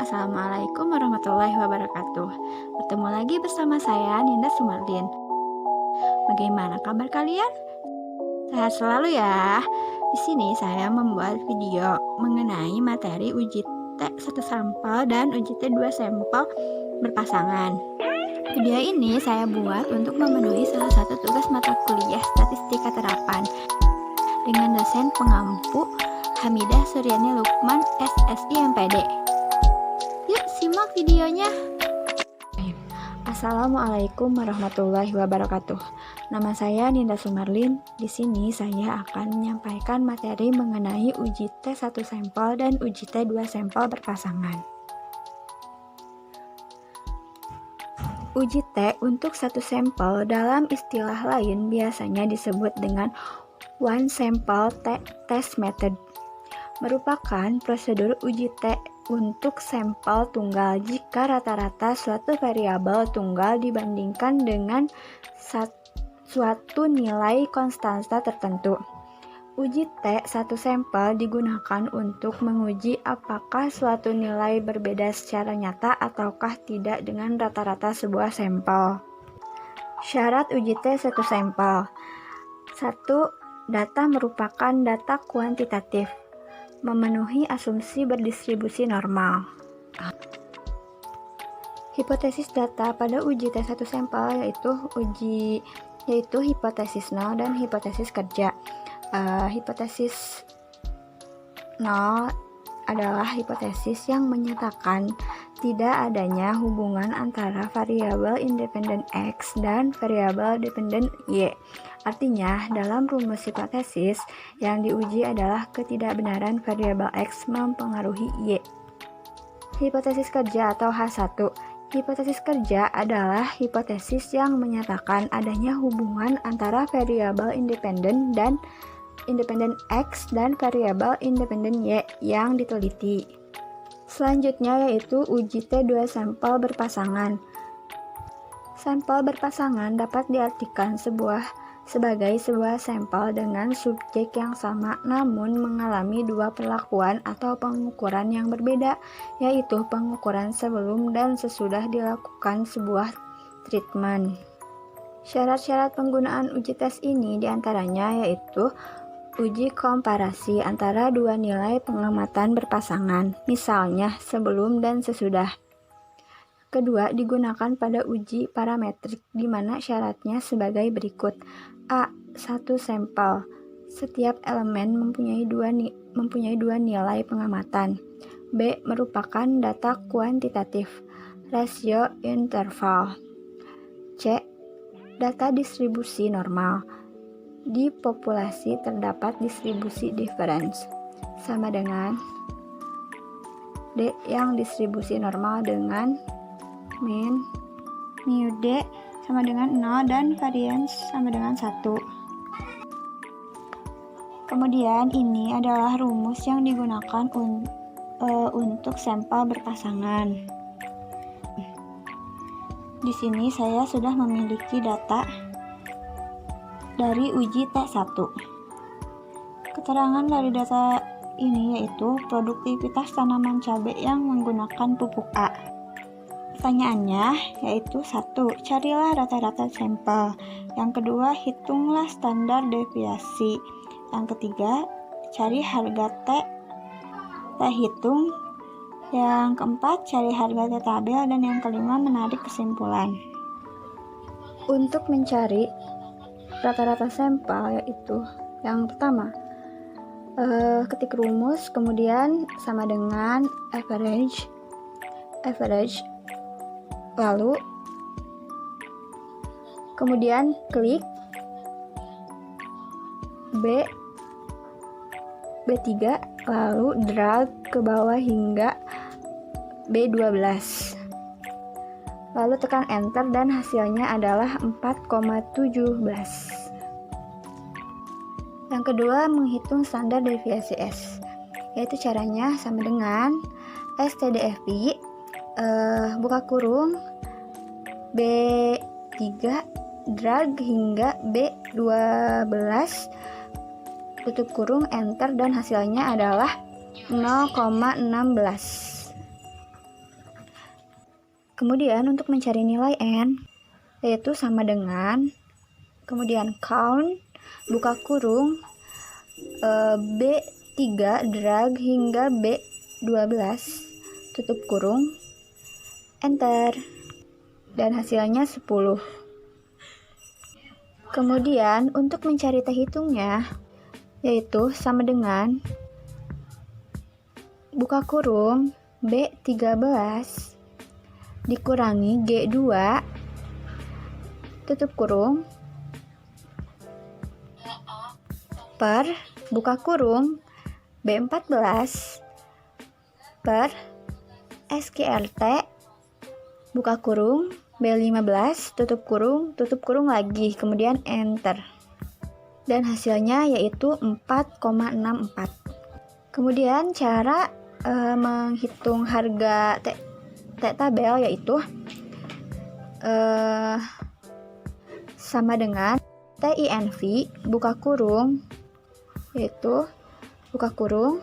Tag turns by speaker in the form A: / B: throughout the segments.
A: Assalamualaikum warahmatullahi wabarakatuh. Bertemu lagi bersama saya Ninda Sumardin. Bagaimana kabar kalian? Sehat selalu ya. Di sini saya membuat video mengenai materi uji T1 sampel dan uji T2 sampel berpasangan. Video ini saya buat untuk memenuhi salah satu tugas mata kuliah Statistika Terapan dengan dosen pengampu Hamidah Suryani Lukman, SSI MPD. Yuk simak videonya. Assalamualaikum warahmatullahi wabarakatuh. Nama saya Ninda Sumarlin. Di sini saya akan menyampaikan materi mengenai uji T1 sampel dan uji T2 sampel berpasangan. Uji T untuk satu sampel dalam istilah lain biasanya disebut dengan one sample test method. Merupakan prosedur uji T untuk sampel tunggal jika rata-rata suatu variabel tunggal dibandingkan dengan suatu nilai konstanta tertentu. Uji T satu sampel digunakan untuk menguji apakah suatu nilai berbeda secara nyata ataukah tidak dengan rata-rata sebuah sampel. Syarat uji T satu sampel. 1. Data merupakan data kuantitatif, memenuhi asumsi berdistribusi normal. Hipotesis data pada uji T1 sampel yaitu hipotesis nol dan hipotesis kerja. Hipotesis nol adalah hipotesis yang menyatakan tidak adanya hubungan antara variabel independen X dan variabel dependen Y. Artinya, dalam rumus hipotesis, yang diuji adalah ketidakbenaran variabel X mempengaruhi Y. Hipotesis kerja atau H1. Hipotesis kerja adalah hipotesis yang menyatakan adanya hubungan antara variabel independen X dan variabel independen Y yang diteliti. Selanjutnya yaitu uji T2 sampel berpasangan. Sampel berpasangan dapat diartikan sebagai sebuah sampel dengan subjek yang sama namun mengalami dua perlakuan atau pengukuran yang berbeda, yaitu pengukuran sebelum dan sesudah dilakukan sebuah treatment. Syarat-syarat penggunaan uji tes ini diantaranya yaitu uji komparasi antara dua nilai pengamatan berpasangan, misalnya sebelum dan sesudah. Kedua, digunakan pada uji parametrik di mana syaratnya sebagai berikut. A. Satu sampel. Setiap elemen mempunyai dua nilai pengamatan. B. Merupakan data kuantitatif. Rasio interval. C. Data distribusi normal. Di populasi terdapat distribusi difference. Sama dengan D. Yang distribusi normal dengan mean mu D sama dengan 0 dan variance sama dengan 1. Kemudian ini adalah rumus yang digunakan untuk sampel berpasangan. Di sini saya sudah memiliki data dari uji T1. Keterangan dari data ini yaitu produktivitas tanaman cabai yang menggunakan pupuk A. Pertanyaannya yaitu 1. Carilah rata-rata sampel. Yang kedua, hitunglah standar deviasi. Yang ketiga, cari harga T hitung. Yang keempat, cari harga T tabel. Dan yang kelima, menarik kesimpulan. Untuk mencari rata-rata sampel yaitu yang pertama, ketik rumus, kemudian sama dengan average, lalu kemudian klik B3, lalu drag ke bawah hingga B12, lalu tekan enter dan hasilnya adalah 4,17. Yang kedua, menghitung standar deviasi S, yaitu caranya sama dengan STDFI buka kurung B3 drag hingga B12 tutup kurung enter dan hasilnya adalah 0,16. Kemudian untuk mencari nilai n, yaitu sama dengan, kemudian count, buka kurung, B3 drag hingga B12, tutup kurung, enter, dan hasilnya 10. Kemudian untuk mencari T hitungnya, yaitu sama dengan, buka kurung, B13 dikurangi G2, tutup kurung, per, buka kurung, B14 per SQRT, buka kurung, B15, tutup kurung lagi, kemudian enter. Dan hasilnya yaitu 4,64. Kemudian cara menghitung harga T tabel yaitu sama dengan TINV, buka kurung, yaitu buka kurung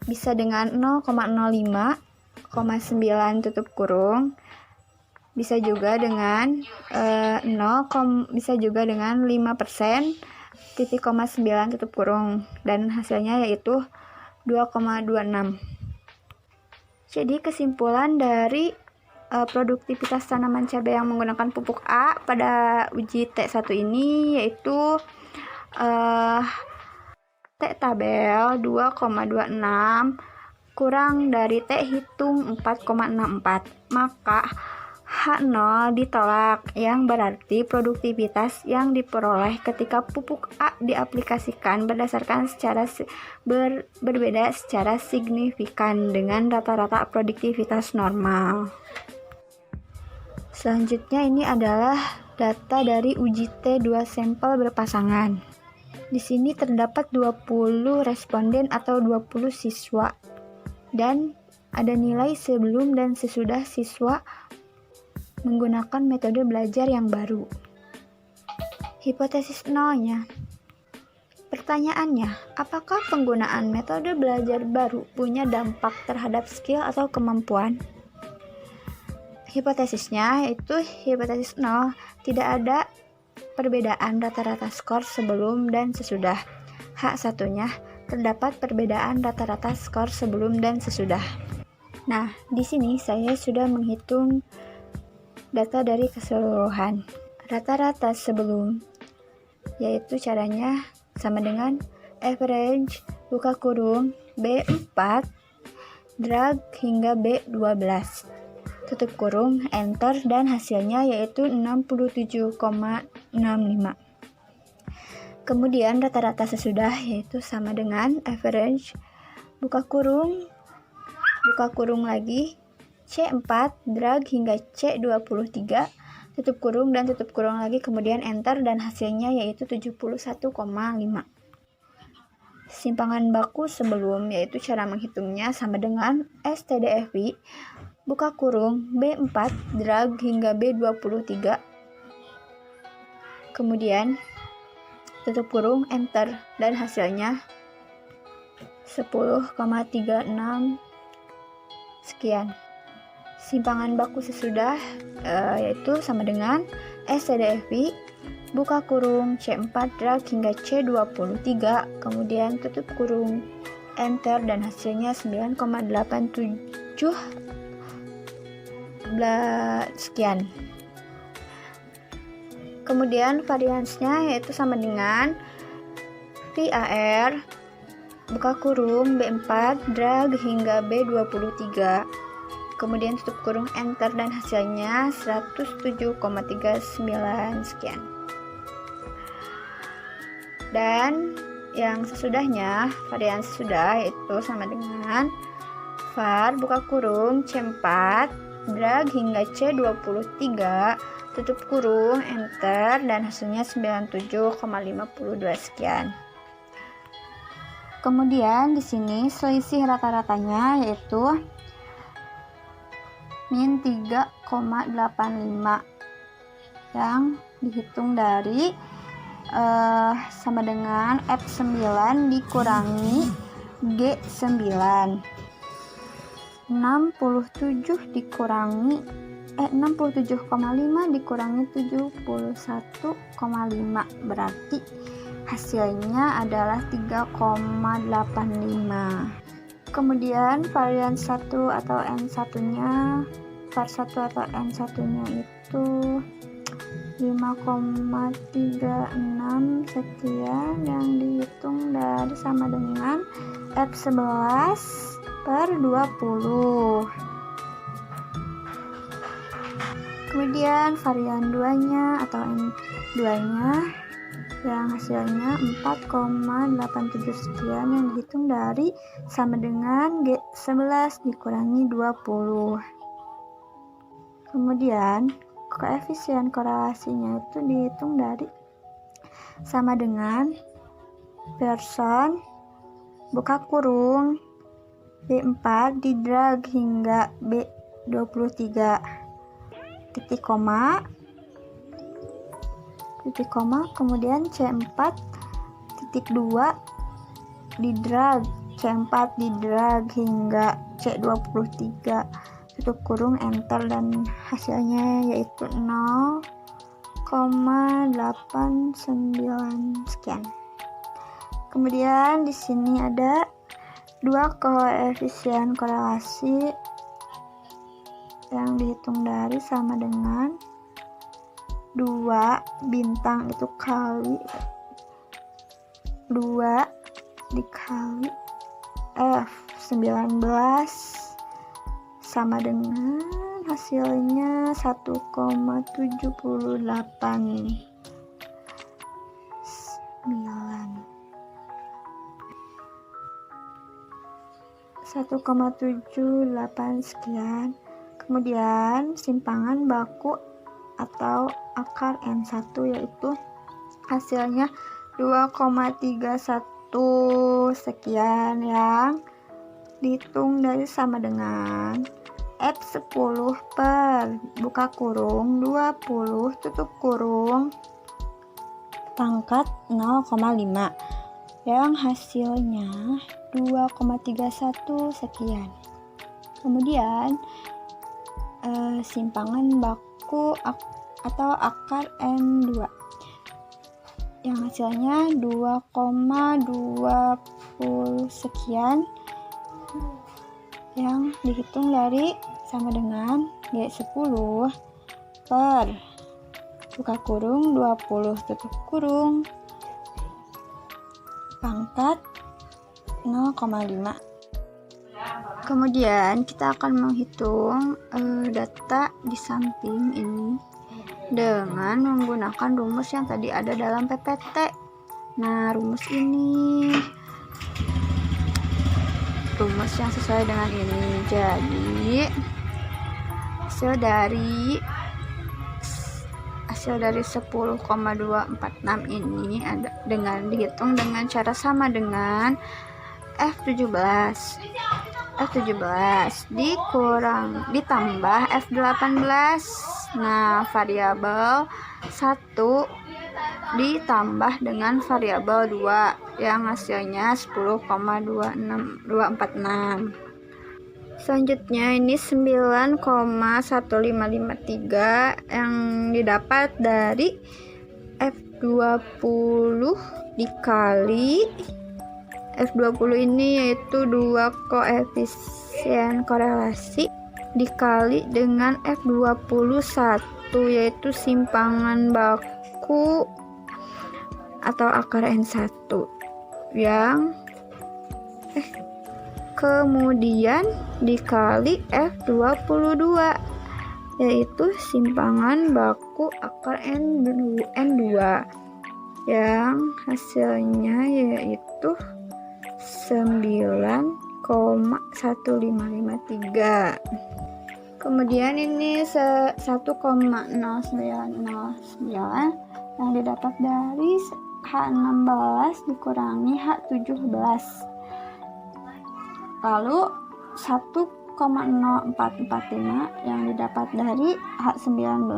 A: bisa dengan 0,05,9 tutup kurung, bisa juga dengan 5% titik 9 tutup kurung, dan hasilnya yaitu 2,26. Jadi kesimpulan dari produktivitas tanaman cabai yang menggunakan pupuk A pada uji T1 ini yaitu T tabel 2,26 kurang dari T hitung 4,64, maka H0 ditolak, yang berarti produktivitas yang diperoleh ketika pupuk A diaplikasikan berdasarkan berbeda secara signifikan dengan rata-rata produktivitas normal. Selanjutnya ini adalah data dari uji T2 sampel berpasangan. Di sini terdapat 20 responden atau 20 siswa, dan ada nilai sebelum dan sesudah siswa menggunakan metode belajar yang baru. Hipotesis nolnya. Pertanyaannya, apakah penggunaan metode belajar baru punya dampak terhadap skill atau kemampuan? Hipotesisnya yaitu hipotesis 0, tidak ada perbedaan rata-rata skor sebelum dan sesudah. H1-nya, terdapat perbedaan rata-rata skor sebelum dan sesudah. Nah, di sini saya sudah menghitung data dari keseluruhan. Rata-rata sebelum, yaitu caranya sama dengan average, buka kurung, B4 drag hingga B12, tutup kurung, enter, dan hasilnya yaitu 67,65. Kemudian rata-rata sesudah yaitu sama dengan average, buka kurung lagi, C4 drag hingga C23, tutup kurung dan tutup kurung lagi, kemudian enter, dan hasilnya yaitu 71,5. Simpangan baku sebelum, yaitu cara menghitungnya sama dengan STDFI, buka kurung, B4 drag hingga B23, kemudian tutup kurung, enter, dan hasilnya 10,36 sekian. Simpangan baku sesudah yaitu sama dengan STDFI, buka kurung, C4 drag hingga C23, kemudian tutup kurung, enter, dan hasilnya 9,87 sekian. Kemudian variansnya yaitu sama dengan VAR, buka kurung, B4 drag hingga B23, kemudian tutup kurung, enter, dan hasilnya 107,39 sekian. Dan yang sesudahnya, varian sesudah yaitu sama dengan var, buka kurung, C4 drag hingga C23, tutup kurung, enter, dan hasilnya 97,52 sekian. Kemudian di sini selisih rata-ratanya yaitu min 3,85 yang dihitung dari sama dengan F9 dikurangi G9. 67 dikurangi 67,5 dikurangi 71,5 berarti hasilnya adalah 3,85. Kemudian varian 1 atau N1 nya var 1 atau N1 nya itu 5,36 sekian yang dihitung dari sama dengan F11 per 20. Kemudian varian 2 nya atau N2 nya yang hasilnya 4,87 sekian yang dihitung dari sama dengan G11 dikurangi 20. Kemudian koefisien korelasinya itu dihitung dari sama dengan Pearson buka kurung B4 didrag hingga B23 titik koma kemudian C4 titik 2 didrag C4 didrag hingga C23 tutup kurung enter dan hasilnya yaitu 0,89 sekian. Kemudian di sini ada dua koefisien korelasi yang dihitung dari sama dengan 2 bintang itu kali 2 dikali F19 sama dengan hasilnya 1,78 sekian. Kemudian simpangan baku atau akar N1 yaitu hasilnya 2,31 sekian yang dihitung dari sama dengan F10 per buka kurung 20 tutup kurung pangkat 0,5 yang hasilnya 2,31 sekian. Kemudian simpangan baku atau akar N2 yang hasilnya 2,20 sekian yang dihitung dari sama dengan G10 per buka kurung 20 tutup kurung pangkat 0,5. Kemudian kita akan menghitung data di samping ini dengan menggunakan rumus yang tadi ada dalam PPT. Nah, rumus yang sesuai dengan ini. Jadi hasil dari 10,246 ini ada dengan dihitung dengan cara sama dengan F17 ditambah F18. Nah, variabel 1 ditambah dengan variabel 2 yang hasilnya 10,246. Selanjutnya ini 9,1553 yang didapat dari F20 dikali F20 ini yaitu dua koefisien korelasi dikali dengan F21 yaitu simpangan baku atau akar N1 yang kemudian dikali F22 yaitu simpangan baku akar N2 yang hasilnya yaitu 9,1553. Kemudian ini 1,0909 yang didapat dari H16 dikurangi H17. Lalu 1,0445 yang didapat dari H19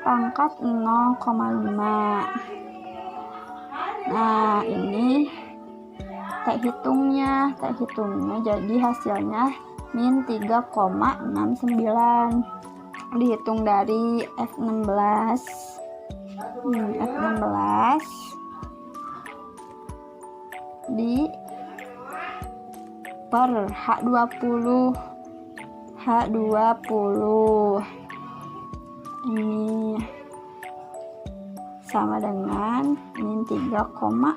A: pangkat 0,5. Nah, ini tak hitungnya jadi hasilnya min 3,69. Dihitung dari F16. F16 di per H20. Ini sama dengan min 3,69.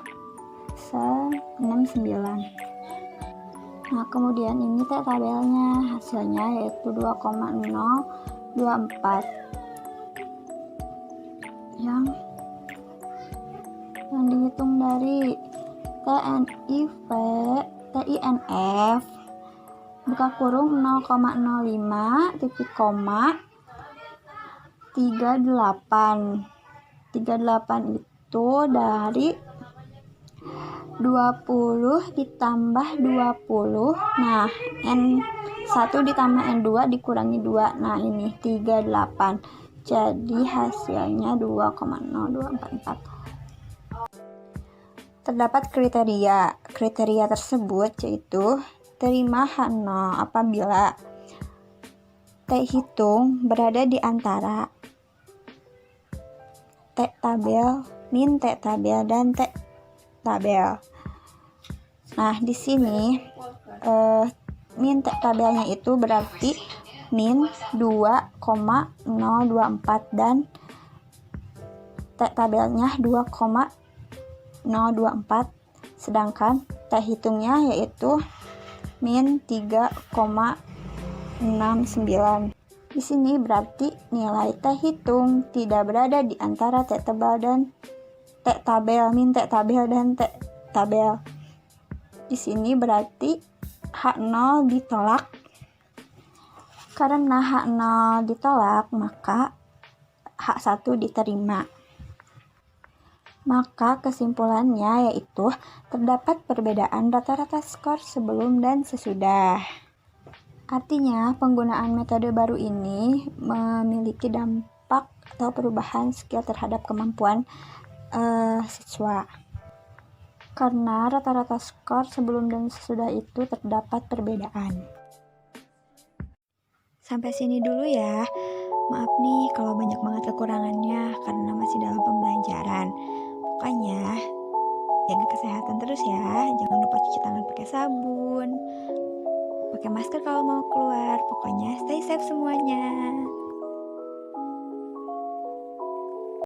A: Nah, kemudian ini tabelnya, hasilnya yaitu 2,024 yang dihitung dari TINF buka kurung 0,05 titik koma 38 itu dari 20 ditambah 20. Nah, N1 ditambah N2 dikurangi 2. Nah, ini 38. Jadi hasilnya 2,0244. Terdapat kriteria. Kriteria tersebut yaitu terima H0 apabila T hitung berada di antara T tabel, min T tabel, dan T tabel. Nah, di sini min T tabelnya itu berarti min 2,024 dan T tabelnya 2,024, sedangkan T hitungnya yaitu min 3,69. Di sini berarti nilai T hitung tidak berada di antara T tebal dan T tabel, min T tabel dan T tabel. Di sini berarti H0 ditolak. Karena H0 ditolak, maka H1 diterima. Maka kesimpulannya yaitu terdapat perbedaan rata-rata skor sebelum dan sesudah. Artinya, penggunaan metode baru ini memiliki dampak atau perubahan skill terhadap kemampuan siswa. Karena rata-rata skor sebelum dan sesudah itu terdapat perbedaan. Sampai sini dulu ya. Maaf nih kalau banyak banget kekurangannya karena masih dalam pembelajaran. Pokoknya jaga kesehatan terus ya. Jangan lupa cuci tangan pakai sabun. Pakai masker kalau mau keluar. Pokoknya stay safe semuanya.